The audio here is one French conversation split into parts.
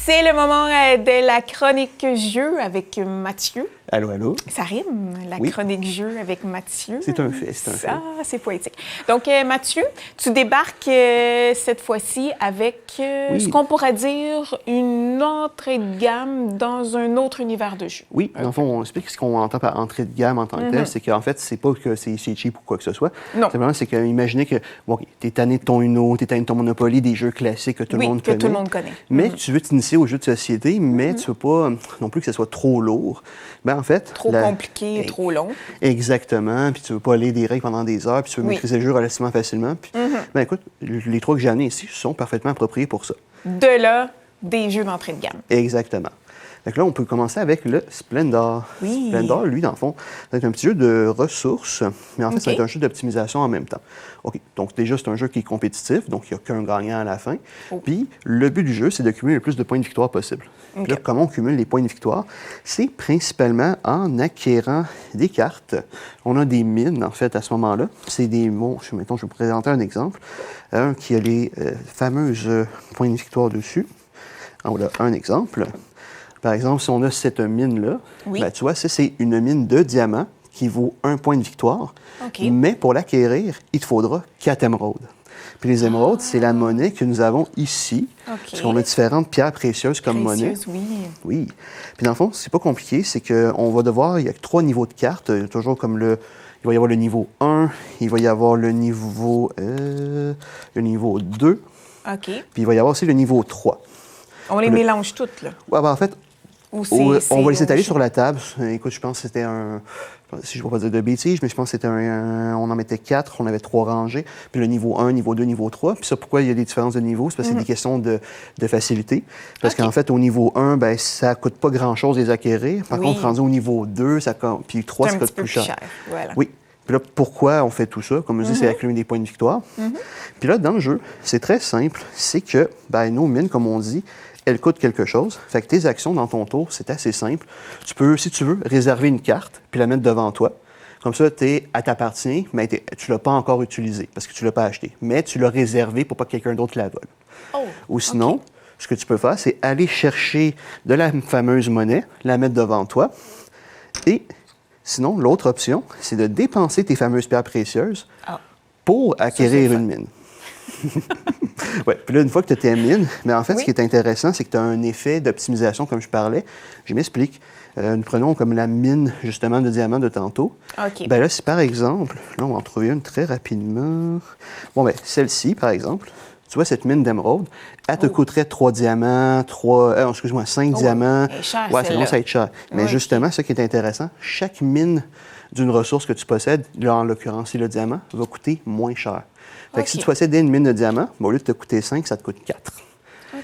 C'est le moment de la chronique jeu avec Mathieu. Allô, allô. Ça rime, la chronique jeu avec Mathieu. C'est un fait, c'est un fait. Ah, c'est poétique. Donc, Mathieu, tu débarques cette fois-ci avec ce qu'on pourrait dire une entrée de gamme dans un autre univers de jeu. Oui, dans le fond, on explique ce qu'on entend par entrée de gamme en tant que tel. C'est qu'en fait, c'est pas que c'est cheap ou quoi que ce soit. Non. Simplement, c'est que imaginez que bon, t'es tanné de ton Uno, t'es tanné de ton Monopoly, des jeux classiques que tout le monde connaît. tout le monde connaît. Mais tu veux t'initier aux jeux de société, mais tu veux pas non plus que ce soit trop lourd. Ben, en fait, trop compliqué et trop long. Exactement. Puis tu veux pas lire des règles pendant des heures, puis tu veux maîtriser le jeu relativement facilement. Puis, ben écoute, les trois que j'ai amenés ici sont parfaitement appropriés pour ça. De là, des jeux d'entrée de gamme. Exactement. Donc là, on peut commencer avec le Splendor. Oui. Splendor, lui, dans le fond, ça va être un petit jeu de ressources, mais en fait, ça va être un jeu d'optimisation en même temps. OK. Donc déjà, c'est un jeu qui est compétitif, donc il n'y a qu'un gagnant à la fin. Puis le but du jeu, c'est de cumuler le plus de points de victoire possible. Puis là, comment on cumule les points de victoire? C'est principalement en acquérant des cartes. On a des mines, en fait, à ce moment-là. C'est des mots. Mettons, je vais vous présenter un exemple. Un qui a les fameuses points de victoire dessus. Voilà un exemple. Par exemple, si on a cette mine-là, ben, tu vois, ça, c'est une mine de diamant qui vaut 1 point de victoire. Mais pour l'acquérir, il te faudra 4 émeraudes. Puis les émeraudes, c'est la monnaie que nous avons ici. Parce qu'on a différentes pierres précieuses comme monnaie. Oui. Puis dans le fond, c'est pas compliqué, c'est qu'on va devoir, il y a 3 niveaux de cartes, toujours comme il va y avoir le niveau 1, il va y avoir le niveau 2, puis il va y avoir aussi le niveau 3. On les mélange toutes, là? Oui, ben en fait, on va les étaler sur la table. Écoute, je pense que c'était si je ne veux pas dire de bêtises, mais je pense que c'était on en mettait 4, on avait 3 rangées. Puis le niveau 1, niveau 2, niveau 3. Puis ça, pourquoi il y a des différences de niveau? C'est parce que c'est des questions de facilité. Parce qu'en fait, au niveau 1, ben, ça ne coûte pas grand-chose les acquérir. Par contre, rendu au niveau 2, puis 3, ça coûte plus cher. Voilà. Oui. Puis là, pourquoi on fait tout ça? Comme je dis, c'est accumuler des points de victoire. Puis là, dans le jeu, c'est très simple. C'est que nos mines, comme on dit, elles coûtent quelque chose. Fait que tes actions dans ton tour, c'est assez simple. Tu peux, si tu veux, réserver une carte puis la mettre devant toi. Comme ça, elle t'appartient, mais tu ne l'as pas encore utilisée parce que tu ne l'as pas acheté. Mais tu l'as réservée pour pas que quelqu'un d'autre la vole. Ou sinon, ce que tu peux faire, c'est aller chercher de la fameuse monnaie, la mettre devant toi. Et sinon, l'autre option, c'est de dépenser tes fameuses pierres précieuses pour acquérir une mine. Oui, puis là, une fois que tu as tes mines, mais en fait, ce qui est intéressant, c'est que tu as un effet d'optimisation, comme je parlais. Je m'explique. Nous prenons comme la mine, justement, de diamant de tantôt. Bien là, si par exemple, là, on va en trouver une très rapidement. Bon, bien, celle-ci, par exemple, tu vois, cette mine d'émeraude, elle te coûterait 3 diamants, 5 diamants. Cher, ça commence à être cher. Mais justement, ce qui est intéressant, chaque mine d'une ressource que tu possèdes, là, en l'occurrence, c'est le diamant, va coûter moins cher. Fait que si tu possédais une mine de diamants, au lieu de te coûter 5, ça te coûte 4.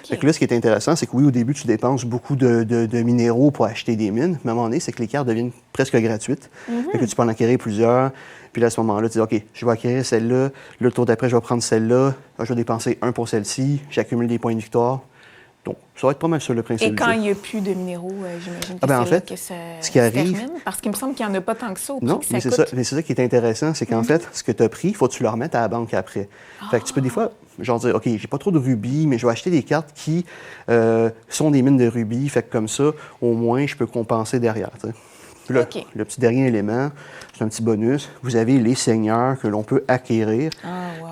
Fait que là, ce qui est intéressant, c'est que oui, au début, tu dépenses beaucoup de minéraux pour acheter des mines, mais à un moment donné, c'est que les cartes deviennent presque gratuites. Fait que tu peux en acquérir plusieurs. Puis là, à ce moment-là, tu dis, OK, je vais acquérir celle-là. Le tour d'après, je vais prendre celle-là. Je vais dépenser 1 pour celle-ci. J'accumule des points de victoire. Donc, ça va être pas mal sur le principe. Et quand il n'y a plus de minéraux, j'imagine que en c'est fait, là que ça ce qui arrive, termine. Parce qu'il me semble qu'il n'y en a pas tant que ça au prix non, que ça mais c'est coûte. ça, mais c'est ça qui est intéressant, c'est qu'en fait, ce que tu as pris, il faut que tu le remettes à la banque après. Fait que tu peux des fois, genre dire, OK, j'ai pas trop de rubis, mais je vais acheter des cartes qui sont des mines de rubis. Fait que comme ça, au moins, je peux compenser derrière. Puis là, le petit dernier élément, c'est un petit bonus. Vous avez les seigneurs que l'on peut acquérir.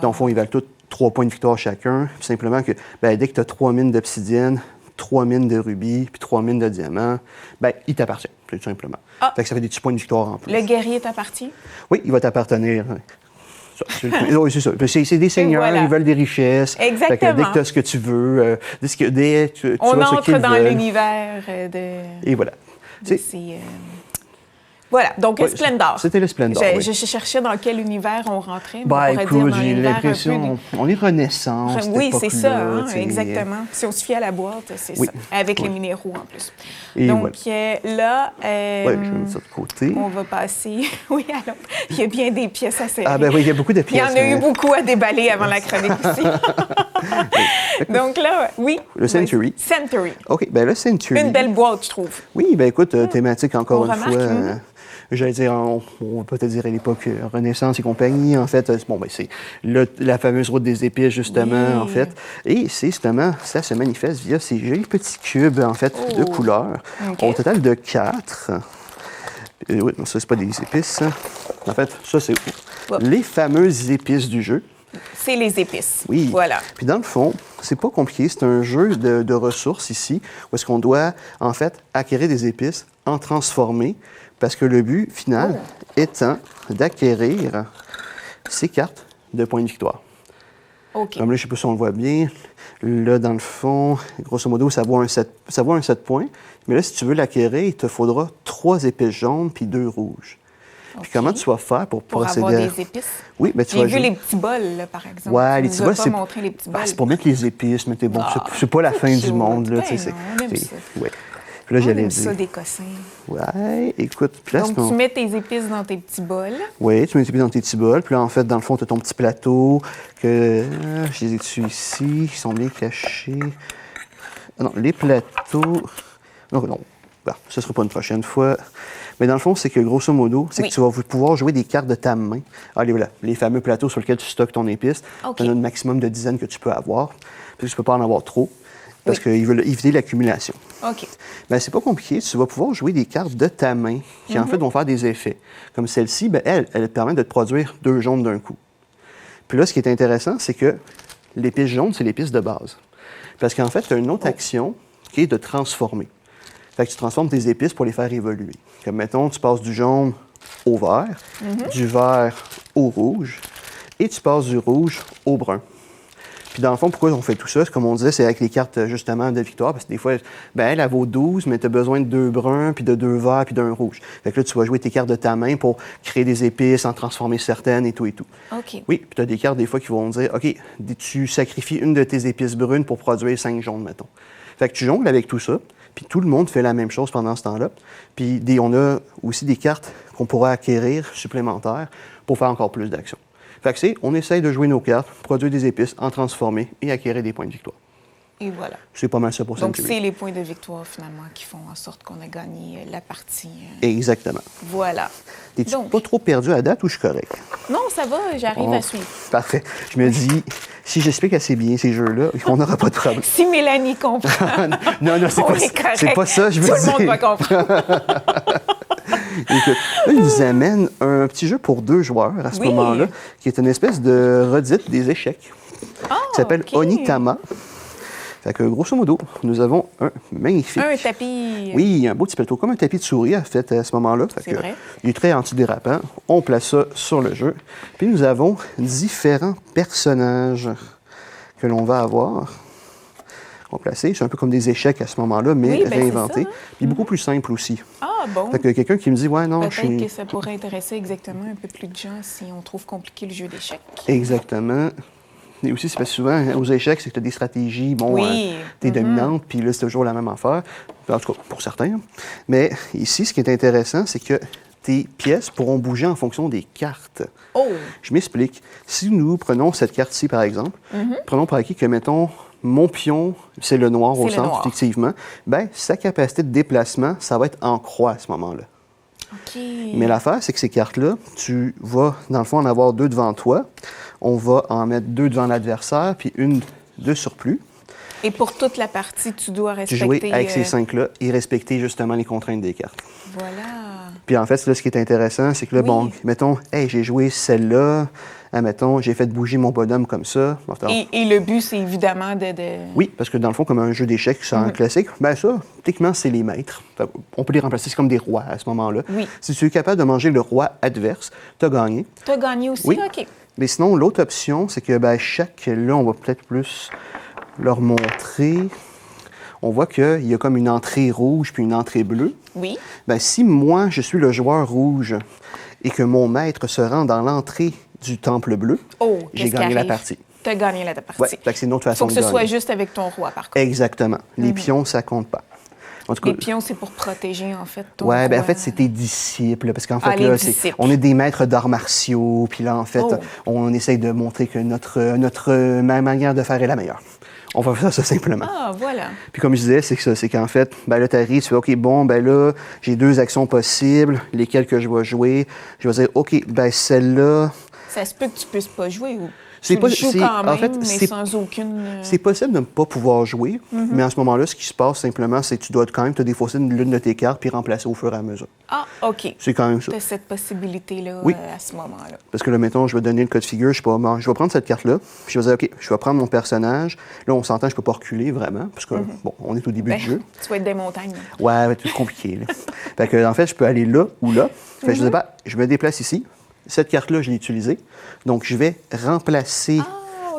Dans le fond, ils valent tous 3 points de victoire chacun. Puis simplement que dès que tu as 3 mines d'obsidienne, 3 mines de rubis, puis 3 mines de diamants, il t'appartient, tout simplement. Fait que ça fait des petits points de victoire en plus. Le guerrier t'appartient? Oui, il va t'appartenir. Oui, c'est ça. C'est des seigneurs, ils veulent des richesses. Exactement. Fait que dès que tu as ce que tu veux, on entre dans l'univers de... Et voilà. Voilà, donc Splendor. C'était le Splendor, Je cherchais dans quel univers on rentrait. Écoute, j'ai l'impression... On est Renaissance, oui, c'est ça, exactement. Si on se fie à la boîte, c'est ça. Avec les minéraux, en plus. Et donc là... je vais mettre ça de côté. On va passer... Oui, alors, il y a bien des pièces à serrer. Oui, il y a beaucoup de pièces. Il y en a eu beaucoup à déballer avant la chronique ici. Donc là, Le Century. Century. OK, le Century. Une belle boîte, je trouve. Oui, écoute, thématique encore une fois... j'allais dire, on peut peut-être dire à l'époque Renaissance et compagnie, en fait. C'est la fameuse route des épices, justement, en fait. Et c'est justement, ça se manifeste via ces jolis petits cubes, en fait, de couleurs. Au total de 4. Oui, non, ça, c'est pas des épices. En fait, ça, c'est les fameuses épices du jeu. C'est les épices. Oui. Voilà. Puis dans le fond, c'est pas compliqué. C'est un jeu de ressources ici, où est-ce qu'on doit, en fait, acquérir des épices, en transformer, parce que le but final étant d'acquérir ces cartes de points de victoire. OK. Comme là, je sais pas si on le voit bien. Là, dans le fond, grosso modo, ça vaut un 7 points. Mais là, si tu veux l'acquérir, il te faudra 3 épices jaunes puis 2 rouges. Puis comment tu vas faire pour procéder avoir des épices? Oui, mais tu J'ai vas vu jouer... les petits bols, là, par exemple. Ouais, les tu petits nous bols, as pas montré les petits bols. c'est pour mettre les épices, mais bon, c'est pas la fin du monde, là. Ben non, on aime ça. Ouais. Puis là, j'allais On aime dire... ça, des cossins. Ouais, écoute... Puis là, Donc, tu mets tes épices dans tes petits bols. Oui, tu mets tes épices dans tes petits bols. Puis là, en fait, dans le fond, tu as ton petit plateau que... je les ai dessus ici. Ils sont bien cachés. Ah non, les plateaux... Non, ben, ce ne sera pas une prochaine fois. Mais dans le fond, c'est que grosso modo, c'est que tu vas pouvoir jouer des cartes de ta main. Allez, voilà, les fameux plateaux sur lesquels tu stockes ton épice. Tu as un maximum de dizaines que tu peux avoir. Puis tu ne peux pas en avoir trop, parce qu'ils veulent éviter l'accumulation. OK. Bien, c'est pas compliqué. Tu vas pouvoir jouer des cartes de ta main qui, en fait, vont faire des effets. Comme celle-ci, bien, elle permet de te produire 2 jaunes d'un coup. Puis là, ce qui est intéressant, c'est que l'épice jaune, c'est l'épice de base. Parce qu'en fait, tu as une autre action qui est de transformer. Fait que tu transformes tes épices pour les faire évoluer. Comme, mettons, tu passes du jaune au vert, du vert au rouge, et tu passes du rouge au brun. Puis dans le fond, pourquoi on fait tout ça? Comme on disait, c'est avec les cartes, justement, de victoire, parce que des fois, elle vaut 12, mais tu as besoin de 2 bruns, puis de 2 verts, puis d'un rouge. Fait que là, tu vas jouer tes cartes de ta main pour créer des épices, en transformer certaines, et tout, et tout. OK. Oui, puis tu as des cartes, des fois, qui vont dire, OK, tu sacrifies une de tes épices brunes pour produire 5 jaunes, mettons. Fait que tu jongles avec tout ça. Puis tout le monde fait la même chose pendant ce temps-là. Puis on a aussi des cartes qu'on pourra acquérir supplémentaires pour faire encore plus d'actions. Fait que on essaye de jouer nos cartes, produire des épices, en transformer et acquérir des points de victoire. Et voilà. C'est pas mal ça pour ça. Donc, c'est les points de victoire, finalement, qui font en sorte qu'on a gagné la partie. Exactement. Voilà. T'es-tu pas trop perdu à date ou je suis correct? Non, ça va, j'arrive à suivre. Parfait. Je me dis, si j'explique assez bien ces jeux-là, on n'aura pas de problème. Si Mélanie comprend. non, c'est pas ça, je veux dire. Tout le monde va comprendre. Écoute, là, il nous amène un petit jeu pour 2 joueurs à ce moment-là, qui est une espèce de redite des échecs. Qui s'appelle Onitama. Fait que, grosso modo, nous avons un magnifique... Un tapis... Oui, un beau petit plateau, comme un tapis de souris, en fait, à ce moment-là. C'est vrai. Il est très antidérapant. On place ça sur le jeu. Puis nous avons différents personnages que l'on va avoir. On va placer. C'est un peu comme des échecs à ce moment-là, mais réinventés. C'est ça, hein? Puis beaucoup plus simple aussi. Ah, bon. Fait que quelqu'un qui me dit, ouais, non, Peut-être que ça pourrait intéresser exactement un peu plus de gens si on trouve compliqué le jeu d'échecs. Exactement. Et aussi, c'est parce que souvent, aux échecs, c'est que tu as des stratégies, tu es dominante, puis là, c'est toujours la même affaire. En tout cas, pour certains. Mais ici, ce qui est intéressant, c'est que tes pièces pourront bouger en fonction des cartes. Oh! Je m'explique. Si nous prenons cette carte-ci, par exemple, prenons par acquis que, mettons, mon pion, c'est le noir au centre, effectivement, bien, sa capacité de déplacement, ça va être en croix à ce moment-là. OK. Mais l'affaire, c'est que ces cartes-là, tu vas, dans le fond, en avoir 2 devant toi. On va en mettre 2 devant l'adversaire, puis une de surplus. Et pour toute la partie, tu dois respecter... Jouer avec ces 5-là et respecter justement les contraintes des cartes. Voilà. Puis en fait, là, ce qui est intéressant, c'est que là, bon, mettons, hey, j'ai joué celle-là, mettons, j'ai fait bouger mon bonhomme comme ça. Et le but, c'est évidemment de... Oui, parce que dans le fond, comme un jeu d'échecs, c'est un classique, bien ça, techniquement, c'est les maîtres. On peut les remplacer, c'est comme des rois à ce moment-là. Oui. Si tu es capable de manger le roi adverse, tu as gagné. Tu as gagné aussi? Oui. OK. Mais sinon, l'autre option, c'est que là, on va peut-être plus leur montrer. On voit qu'il y a comme une entrée rouge puis une entrée bleue. Oui. Bien, si moi, je suis le joueur rouge et que mon maître se rend dans l'entrée du temple bleu, j'ai gagné la partie. Tu as gagné la partie. Oui, c'est une autre façon de gagner. Il faut que ce soit juste avec ton roi, par contre. Exactement. Les pions, ça compte pas. En tout cas, les pions, c'est pour protéger, en fait, ton roi. roi. En fait, c'est tes disciples. Parce qu'en fait, là, on est des maîtres d'arts martiaux. Puis là, en fait, on essaye de montrer que notre manière de faire est la meilleure. On va faire ça simplement. Ah, voilà. Puis comme je disais, c'est que ça, c'est qu'en fait, ben là, tu arrives, tu fais, OK, bon, ben là, j'ai 2 actions possibles, lesquelles que je vais jouer. Je vais dire, OK, ben celle-là... Ça se peut que tu puisses pas jouer ou C'est tu pas- le joues c'est- quand même, en fait, mais c'est- sans aucune... C'est possible de ne pas pouvoir jouer, mais à ce moment-là, ce qui se passe simplement, c'est que tu dois quand même te défausser l'une de tes cartes puis remplacer au fur et à mesure. Ah, OK. C'est quand même ça. Tu as cette possibilité-là Oui. à ce moment-là. Parce que là, mettons, je vais donner le cas de figure, je sais pas, bon, je vais prendre cette carte-là, puis je vais dire, OK, je vais prendre mon personnage. Là, on s'entend, je peux pas reculer vraiment, parce que, bon, on est au début du jeu. Tu vas être des montagnes. Ouais, c'est tout compliqué, là. Fait que, en fait, je peux aller là ou là. Fait que je dis, bah, je me déplace ici. Cette carte-là, je l'ai utilisée. Donc, je vais remplacer OK.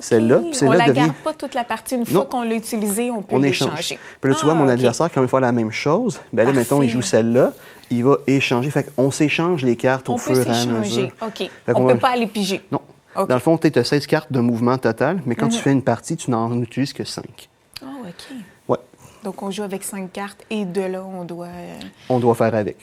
celle-là. Puis On celle-là la devient... garde pas toute la partie. Une fois Non. qu'on l'a utilisée, on peut On l'échanger. échange. Puis là, tu vois, mon OK. adversaire, quand il va faire la même chose, ben là, mettons, il Parfait. joue celle-là, il va échanger. Fait qu'on s'échange les cartes On au peut fur et à s'échanger. mesure. OK. Fait On qu'on peut va- pas aller piger. Non. OK. Dans le fond, tu as 16 cartes de mouvement total, mais quand tu fais une partie, tu n'en utilises que 5. Ah, OK. Ouais. Donc, on joue avec 5 cartes et de là, on doit On doit faire avec.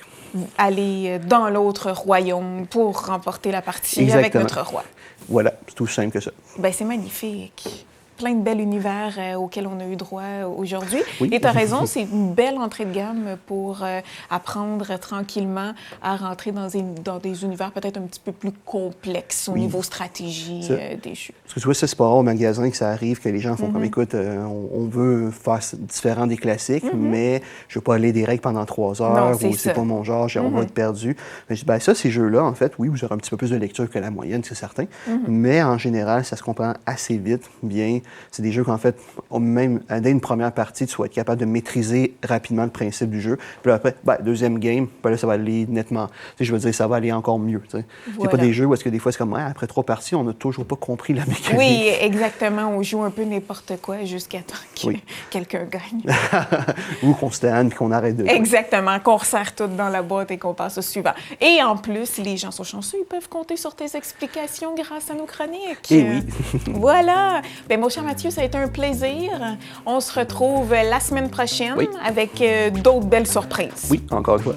aller dans l'autre royaume pour remporter la partie Exactement. avec notre roi. Voilà, c'est tout simple que ça. Ben c'est magnifique. Plein de bel univers auxquels on a eu droit aujourd'hui. Oui. Et tu as raison, c'est une belle entrée de gamme pour apprendre tranquillement à rentrer dans des univers peut-être un petit peu plus complexes au niveau stratégie Ça. des jeux. Parce que tu vois, ça, c'est pas rare au magasin que ça arrive, que les gens font comme, écoute, on veut faire différent des classiques, mais je veux pas aller des règles pendant 3 heures, Non, c'est ou ça. c'est pas mon genre, on va être perdu. Mais je dis, ben ça, ces jeux-là, en fait, oui, vous aurez un petit peu plus de lecture que la moyenne, c'est certain, mais en général, ça se comprend assez vite, bien. C'est des jeux qu'en fait, même dès une première partie, tu vas être capable de maîtriser rapidement le principe du jeu. Puis là, après, ben, deuxième game, ben là, ça va aller nettement. Tu sais, je veux dire, ça va aller encore mieux. Tu sais. C'est Voilà. pas des jeux où est-ce que des fois, c'est comme, ouais, après 3 parties, on n'a toujours pas compris la mécanique. Oui, exactement. On joue un peu n'importe quoi jusqu'à temps que Oui. quelqu'un gagne. Ou qu'on se tanne puis qu'on arrête de jouer. Exactement, qu'on resserre tout dans la boîte et qu'on passe au suivant. Et en plus, les gens sont chanceux, ils peuvent compter sur tes explications grâce à nos chroniques. Eh oui. Voilà. Bien, mon cher Mathieu, ça a été un plaisir. On se retrouve la semaine prochaine Oui. avec d'autres belles surprises. Oui, encore une fois.